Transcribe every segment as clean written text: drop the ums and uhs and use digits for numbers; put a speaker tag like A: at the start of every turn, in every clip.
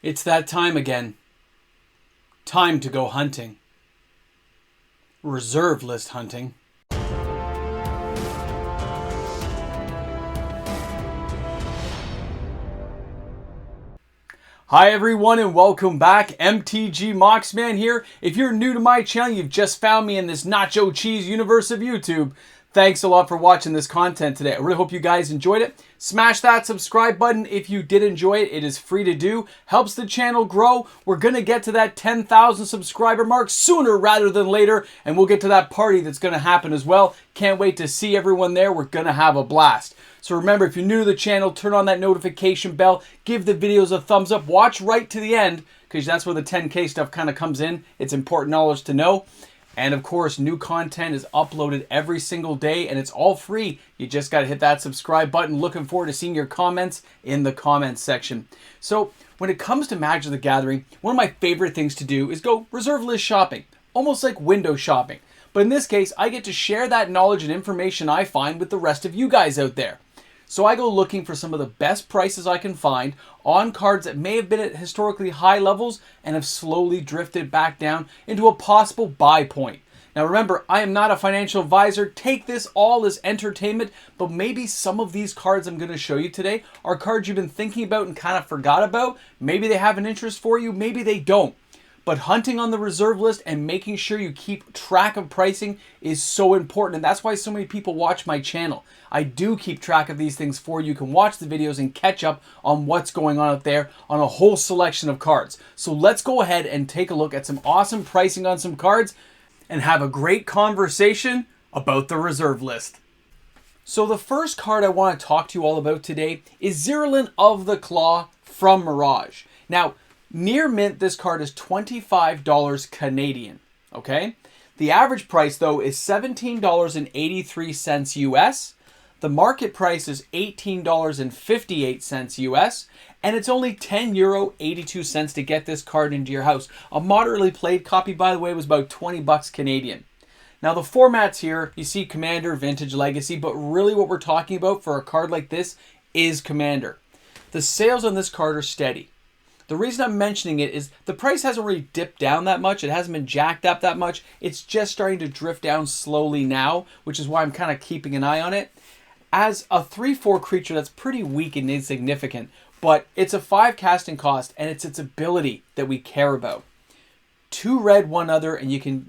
A: It's that time again. Time to go hunting. Reserve list hunting. Hi everyone and welcome back. MTG Moxman here. If you're new to my channel, you've just found me in this nacho cheese universe of YouTube. Thanks a lot for watching this content today. I really hope you guys enjoyed it. Smash that subscribe button if you did enjoy it. It is free to do. Helps the channel grow. We're going to get to that 10,000 subscriber mark sooner rather than later. And we'll get to that party that's going to happen as well. Can't wait to see everyone there. We're going to have a blast. So remember, if you're new to the channel, turn on that notification bell. Give the videos a thumbs up. Watch right to the end because that's where the 10K stuff kind of comes in. It's important knowledge to know. And of course, new content is uploaded every single day and it's all free. You just got to hit that subscribe button. Looking forward to seeing your comments in the comments section. So when it comes to Magic the Gathering, one of my favorite things to do is go reserve list shopping, almost like window shopping. But in this case, I get to share that knowledge and information I find with the rest of you guys out there. So I go looking for some of the best prices I can find on cards that may have been at historically high levels and have slowly drifted back down into a possible buy point. Now remember, I am not a financial advisor. Take this all as entertainment, but maybe some of these cards I'm going to show you today are cards you've been thinking about and kind of forgot about. Maybe they have an interest for you, maybe they don't. But hunting on the reserve list and making sure you keep track of pricing is so important. And that's why so many people watch my channel. I do keep track of these things for you. You can watch the videos and catch up on what's going on out there on a whole selection of cards. So let's go ahead and take a look at some awesome pricing on some cards and have a great conversation about the reserve list. So the first card I want to talk to you all about today is Zirilan of the Claw from Mirage. Now, near mint, this card is $25 Canadian, okay? The average price, though, is $17.83 US. The market price is $18.58 US. And it's only €10.82 to get this card into your house. A moderately played copy, by the way, was about 20 bucks Canadian. Now, the formats here, you see Commander, Vintage, Legacy, but really what we're talking about for a card like this is Commander. The sales on this card are steady. The reason I'm mentioning it is the price hasn't really dipped down that much. It hasn't been jacked up that much. It's just starting to drift down slowly now, which is why I'm kind of keeping an eye on it. As a 3/4 creature, that's pretty weak and insignificant, but it's a 5 casting cost, and it's its ability that we care about. 2 red, 1 other, and you can,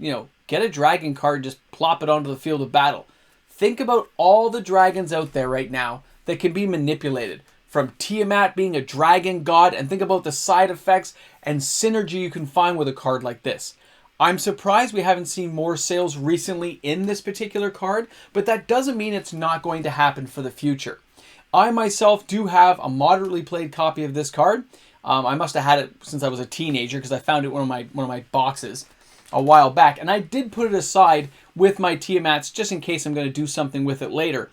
A: get a dragon card, just plop it onto the field of battle. Think about all the dragons out there right now that can be manipulated. From Tiamat being a dragon god, and think about the side effects and synergy you can find with a card like this. I'm surprised we haven't seen more sales recently in this particular card, but that doesn't mean it's not going to happen for the future. I myself do have a moderately played copy of this card. I must have had it since I was a teenager because I found it in one of my boxes a while back, and I did put it aside with my Tiamats just in case I'm going to do something with it later.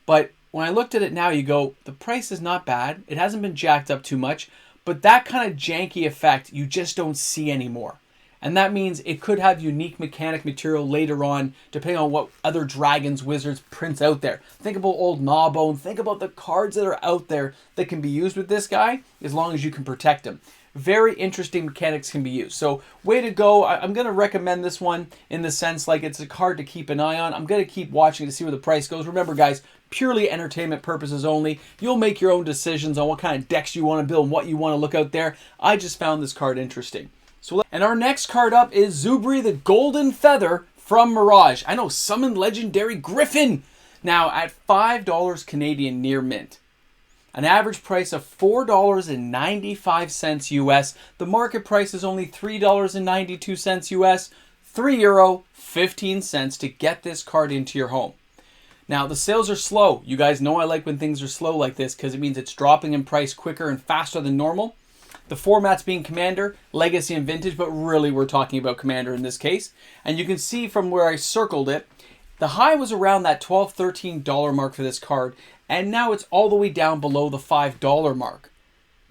A: But when I looked at it now, you go, the price is not bad. It hasn't been jacked up too much, but that kind of janky effect you just don't see anymore. And that means it could have unique mechanic material later on, depending on what other dragons, wizards, prints out there. Think about old Gnawbone. Think about the cards that are out there that can be used with this guy, as long as you can protect him. Very interesting mechanics can be used. So way to go. I'm going to recommend this one in the sense like it's a card to keep an eye on. I'm going to keep watching to see where the price goes. Remember, guys, purely entertainment purposes only. You'll make your own decisions on what kind of decks you want to build and what you want to look out there. I just found this card interesting. And our next card up is Zuberi the Golden Feather from Mirage. I know, Summon Legendary Griffin. Now at $5 Canadian near mint. An average price of $4.95 US. The market price is only $3.92 US. €3.15 to get this card into your home. Now the sales are slow. You guys know I like when things are slow like this because it means it's dropping in price quicker and faster than normal. The formats being Commander, Legacy, and Vintage, but really we're talking about Commander in this case. And you can see from where I circled it, the high was around that $12, $13 mark for this card, and now it's all the way down below the $5 mark.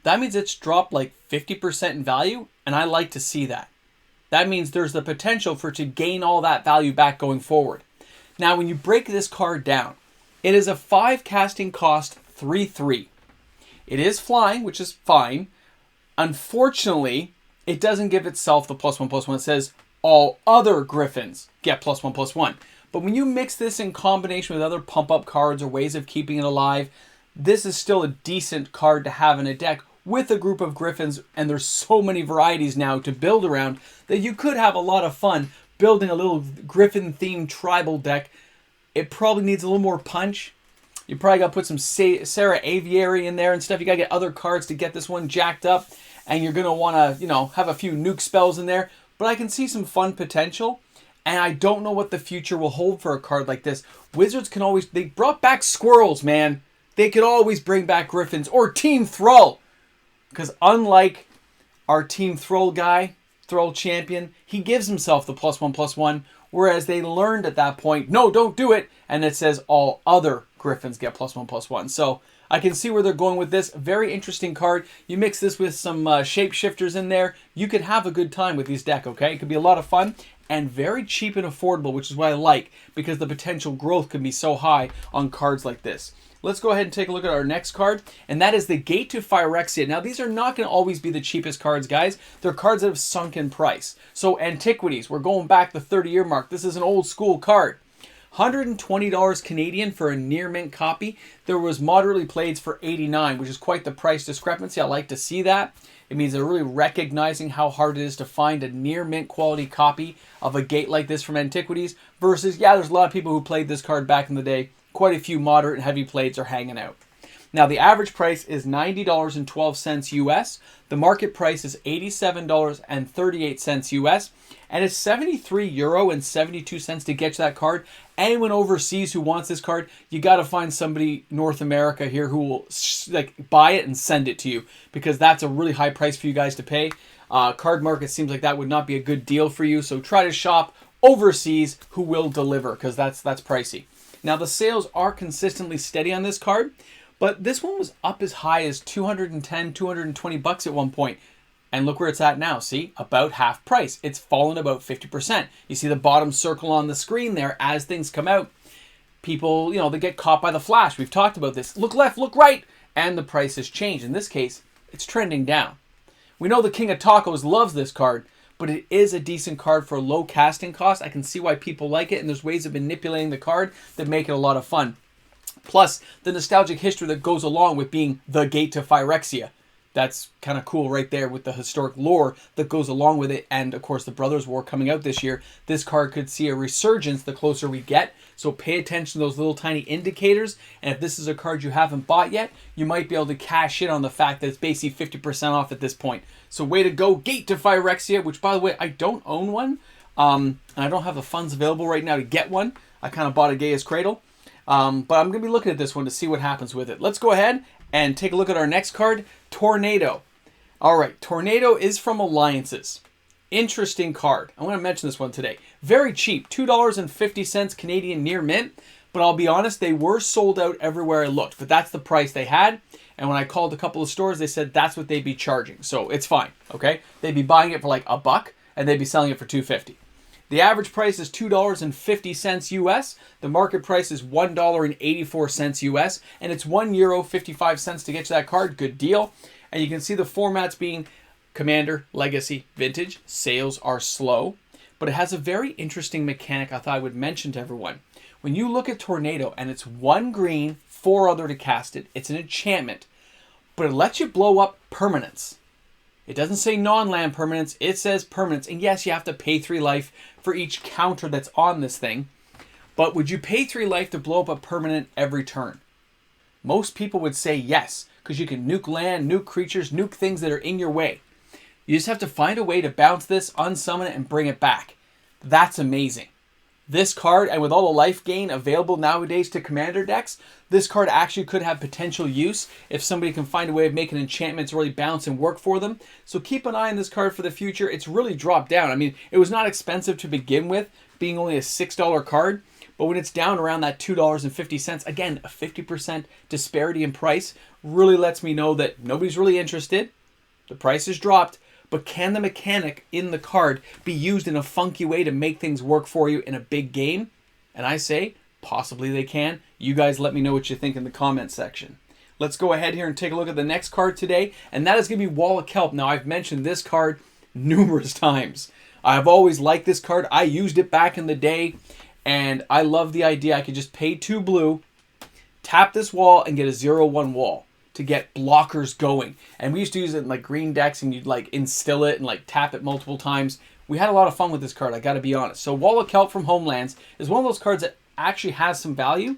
A: That means it's dropped like 50% in value, and I like to see that. That means there's the potential for it to gain all that value back going forward. Now, when you break this card down, it is a 5 casting cost 3/3. It is flying, which is fine. Unfortunately, it doesn't give itself the +1/+1. It says all other Griffins get +1/+1. But when you mix this in combination with other pump-up cards or ways of keeping it alive, this is still a decent card to have in a deck with a group of Griffins, and there's so many varieties now to build around that you could have a lot of fun building a little Griffin-themed tribal deck. It probably needs a little more punch. You probably got to put some Sarah Aviary in there and stuff. You got to get other cards to get this one jacked up, and you're going to want to, have a few nuke spells in there. But I can see some fun potential, and I don't know what the future will hold for a card like this. Wizards can always... They brought back squirrels, man. They could always bring back Griffins or Team Thrall. Because unlike our Team Thrall guy, Thrall champion, he gives himself the +1/+1, whereas they learned at that point, no, don't do it, and it says all other Griffins get +1/+1. So I can see where they're going with this. Very interesting card. You mix this with some shapeshifters in there, you could have a good time with these deck, okay? It could be a lot of fun and very cheap and affordable, which is what I like, because the potential growth can be so high on cards like this. Let's go ahead and take a look at our next card, and that is the Gate to Phyrexia. Now, these are not going to always be the cheapest cards, guys. They're cards that have sunk in price. So, Antiquities, we're going back the 30-year mark. This is an old school card. $120 Canadian for a near mint copy. There was moderately played for $89, which is quite the price discrepancy. I like to see that. It means they're really recognizing how hard it is to find a near mint quality copy of a Gate like this from Antiquities versus, yeah, there's a lot of people who played this card back in the day. Quite a few moderate and heavy plates are hanging out. Now, the average price is $90.12 US. The market price is $87.38 US. And it's €73.72 to get you that card. Anyone overseas who wants this card, you got to find somebody North America here who will buy it and send it to you, because that's a really high price for you guys to pay. Card market seems like that would not be a good deal for you. So try to shop overseas who will deliver, because that's pricey. Now, the sales are consistently steady on this card, but this one was up as high as $210, $220 at one point. And look where it's at now. See, about half price. It's fallen about 50%. You see the bottom circle on the screen there as things come out. People, they get caught by the flash. We've talked about this. Look left, look right, and the price has changed. In this case, it's trending down. We know the King of Tacos loves this card, but it is a decent card for a low casting cost. I can see why people like it, and there's ways of manipulating the card that make it a lot of fun. Plus, the nostalgic history that goes along with being the Gate to Phyrexia. That's kind of cool right there with the historic lore that goes along with it. And, of course, the Brothers' War coming out this year. This card could see a resurgence the closer we get. So pay attention to those little tiny indicators. And if this is a card you haven't bought yet, you might be able to cash in on the fact that it's basically 50% off at this point. So way to go, Gate to Phyrexia, which, by the way, I don't own one. And I don't have the funds available right now to get one. I kind of bought a Gaia's Cradle. But I'm going to be looking at this one to see what happens with it. Let's go ahead and take a look at our next card, Tornado. All right, Tornado is from Alliances. Interesting card. I want to mention this one today. Very cheap, $2.50 Canadian near mint. But I'll be honest, they were sold out everywhere I looked. But that's the price they had. And when I called a couple of stores, they said that's what they'd be charging. So it's fine, okay? They'd be buying it for like $1, and they'd be selling it for $2.50. The average price is $2.50 US. The market price is $1.84 US. And it's €1.55 to get you that card. Good deal. And you can see the formats being Commander, Legacy, Vintage. Sales are slow. But it has a very interesting mechanic I thought I would mention to everyone. When you look at Tornado, and it's 1 green, 4 other to cast it. It's an enchantment. But it lets you blow up permanents. It doesn't say non-land permanents, it says permanents. And yes, you have to pay 3 life for each counter that's on this thing. But would you pay 3 life to blow up a permanent every turn? Most people would say yes, because you can nuke land, nuke creatures, nuke things that are in your way. You just have to find a way to bounce this, unsummon it, and bring it back. That's amazing. This card, and with all the life gain available nowadays to Commander decks, this card actually could have potential use if somebody can find a way of making enchantments really bounce and work for them. So keep an eye on this card for the future. It's really dropped down. I mean, it was not expensive to begin with, being only a $6 card. But when it's down around that $2.50, again, a 50% disparity in price really lets me know that nobody's really interested. The price has dropped. But can the mechanic in the card be used in a funky way to make things work for you in a big game? And I say, possibly they can. You guys let me know what you think in the comment section. Let's go ahead here and take a look at the next card today, and that is going to be Wall of Kelp. Now, I've mentioned this card numerous times. I've always liked this card. I used it back in the day, and I love the idea I could just pay 2 blue, tap this wall, and get a 0/1 wall to get blockers going. And we used to use it in like green decks, and you'd like instill it and like tap it multiple times. We had a lot of fun with this card, I gotta be honest. So Wall of Kelp from Homelands is one of those cards that actually has some value.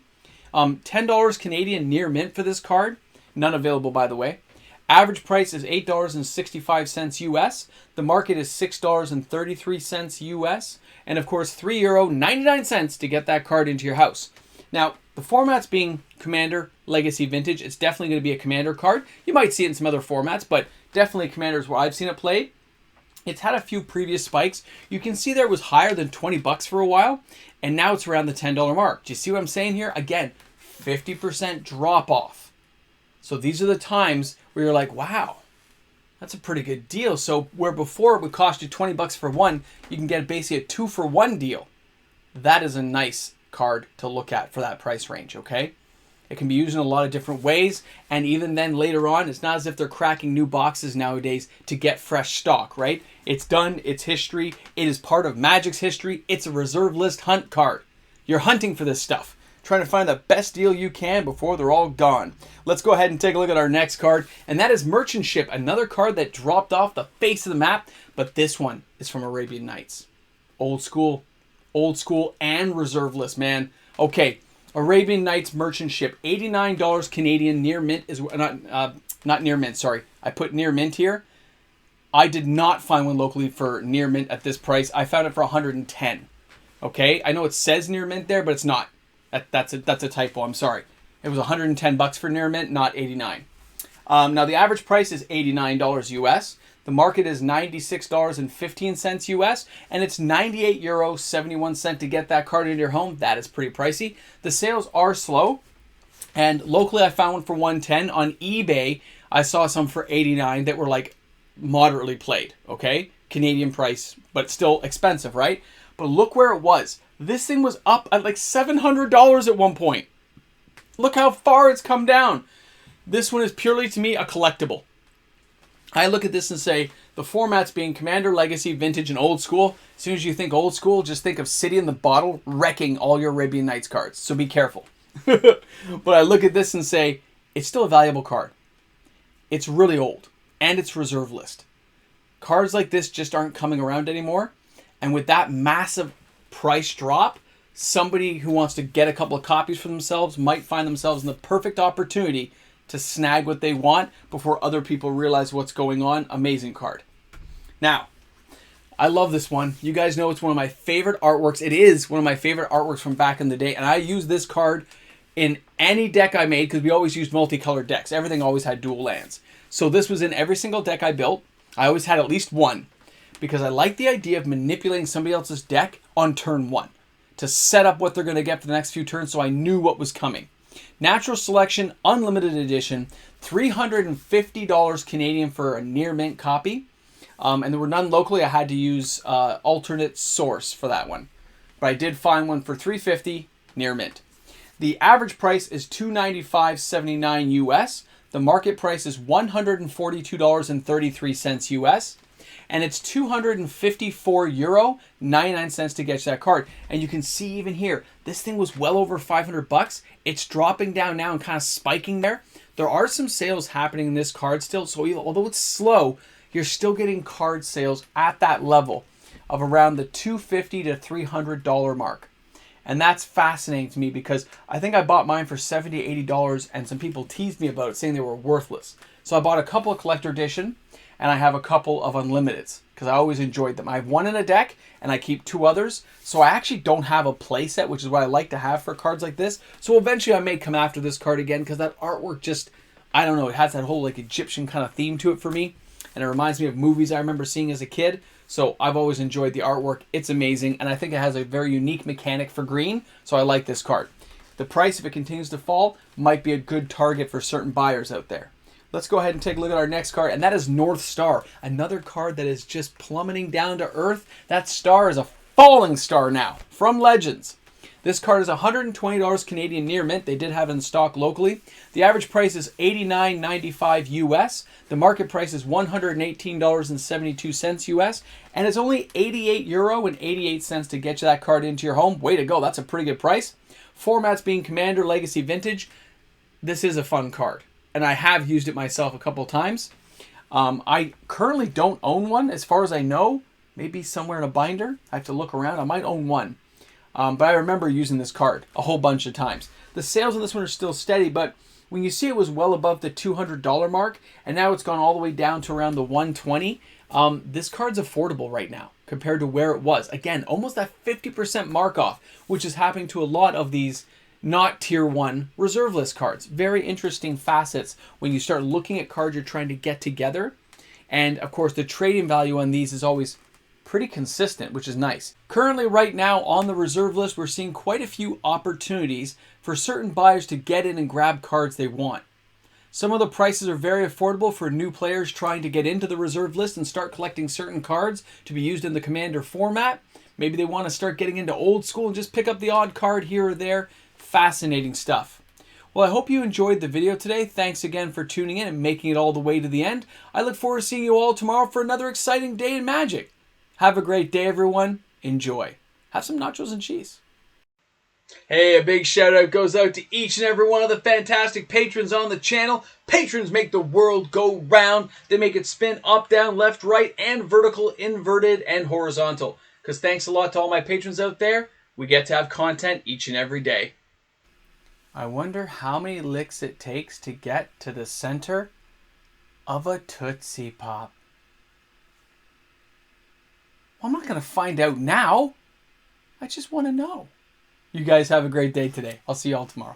A: $10 Canadian near mint for this card. None available, by the way. Average price is $8.65 US. The market is $6.33 US. And of course, €3.99 to get that card into your house. Now, the format's being Commander, Legacy, Vintage. It's definitely going to be a Commander card. You might see it in some other formats, but definitely Commander is where I've seen it played. It's had a few previous spikes. You can see there it was higher than 20 bucks for a while, and now it's around the $10 mark. Do you see what I'm saying here? Again, 50% drop off. So these are the times where you're like, wow, that's a pretty good deal. So where before it would cost you 20 bucks for one, you can get basically a 2-for-1 deal. That is a nice card to look at for that price range, okay? It can be used in a lot of different ways, and even then later on, it's not as if they're cracking new boxes nowadays to get fresh stock, right? It's done, it's history, it is part of Magic's history, it's a reserve list hunt card. You're hunting for this stuff, trying to find the best deal you can before they're all gone. Let's go ahead and take a look at our next card, and that is Merchant Ship, another card that dropped off the face of the map, but this one is from Arabian Nights. Old school and reserve list, man. Okay, Arabian Nights Merchant Ship, $89 Canadian near mint is not near mint, sorry. I put near mint here. I did not find one locally for near mint at this price. I found it for 110. Okay, I know it says near mint there, but it's not. That's a typo. I'm sorry. It was 110 bucks for near mint, not 89. Now the average price is $89 US. The market is $96.15 US, and it's €98.71 to get that card into your home. That is pretty pricey. The sales are slow, and locally I found one for 110. On eBay, I saw some for 89 that were like moderately played, okay? Canadian price, but still expensive, right? But look where it was. This thing was up at like $700 at one point. Look how far it's come down. This one is purely, to me, a collectible. I look at this and say, the formats being Commander, Legacy, Vintage, and Old School. As soon as you think Old School, just think of City in the Bottle wrecking all your Arabian Nights cards. So be careful. But I look at this and say, it's still a valuable card. It's really old, and it's reserve list. Cards like this just aren't coming around anymore. And with that massive price drop, somebody who wants to get a couple of copies for themselves might find themselves in the perfect opportunity to snag what they want before other people realize what's going on. Amazing card. Now, I love this one. You guys know it's one of my favorite artworks. It is one of my favorite artworks from back in the day, and I use this card in any deck I made because we always used multicolored decks. Everything always had dual lands. So this was in every single deck I built. I always had at least one because I like the idea of manipulating somebody else's deck on turn one to set up what they're going to get for the next few turns, so I knew what was coming. Natural Selection, Unlimited Edition, $350 Canadian for a near mint copy. And there were none locally. I had to use alternate source for that one. But I did find one for $350 near mint. The average price is $295.79 US. The market price is $142.33 US. And it's €254.99 to get that card. And you can see even here, this thing was well over 500 bucks. It's dropping down now and kind of spiking there. There are some sales happening in this card still. So although it's slow, you're still getting card sales at that level of around the $250 to $300 mark. And that's fascinating to me because I think I bought mine for $70, $80 and some people teased me about it saying they were worthless. So I bought a couple of collector edition and I have a couple of unlimiteds because I always enjoyed them. I have one in a deck and I keep two others. So I actually don't have a play set, which is what I like to have for cards like this. So eventually I may come after this card again because that artwork just, I don't know, it has that whole like Egyptian kind of theme to it for me. And it reminds me of movies I remember seeing as a kid. So I've always enjoyed the artwork. It's amazing. And I think it has a very unique mechanic for green. So I like this card. The price, if it continues to fall, might be a good target for certain buyers out there. Let's go ahead and take a look at our next card. And that is North Star. Another card that is just plummeting down to earth. That star is a falling star now from Legends. This card is $120 Canadian near mint. They did have it in stock locally. The average price is $89.95 US. The market price is $118.72 US. And it's only €88.88 to get you that card into your home. Way to go. That's a pretty good price. Formats being Commander, Legacy, Vintage. This is a fun card. And I have used it myself a couple times. I currently don't own one as far as I know. Maybe somewhere in a binder. I have to look around. I might own one. But I remember using this card a whole bunch of times. The sales on this one are still steady, but when you see it was well above the $200 mark, and now it's gone all the way down to around the $120, this card's affordable right now compared to where it was. Again, almost that 50% mark off, which is happening to a lot of these not tier 1 reserve list cards. Very interesting facets when you start looking at cards you're trying to get together. And of course, the trading value on these is always pretty consistent, which is nice. Currently, right now on the reserve list, we're seeing quite a few opportunities for certain buyers to get in and grab cards they want. Some of the prices are very affordable for new players trying to get into the reserve list and start collecting certain cards to be used in the Commander format. Maybe they want to start getting into old school and just pick up the odd card here or there. Fascinating stuff. Well, I hope you enjoyed the video today. Thanks again for tuning in and making it all the way to the end. I look forward to seeing you all tomorrow for another exciting day in Magic. Have a great day, everyone. Enjoy. Have some nachos and cheese. Hey, a big shout out goes out to each and every one of the fantastic patrons on the channel. Patrons make the world go round. They make it spin up, down, left, right, and vertical, inverted, and horizontal. Because thanks a lot to all my patrons out there, we get to have content each and every day. I wonder how many licks it takes to get to the center of a Tootsie Pop. I'm not going to find out now. I just want to know. You guys have a great day today. I'll see you all tomorrow.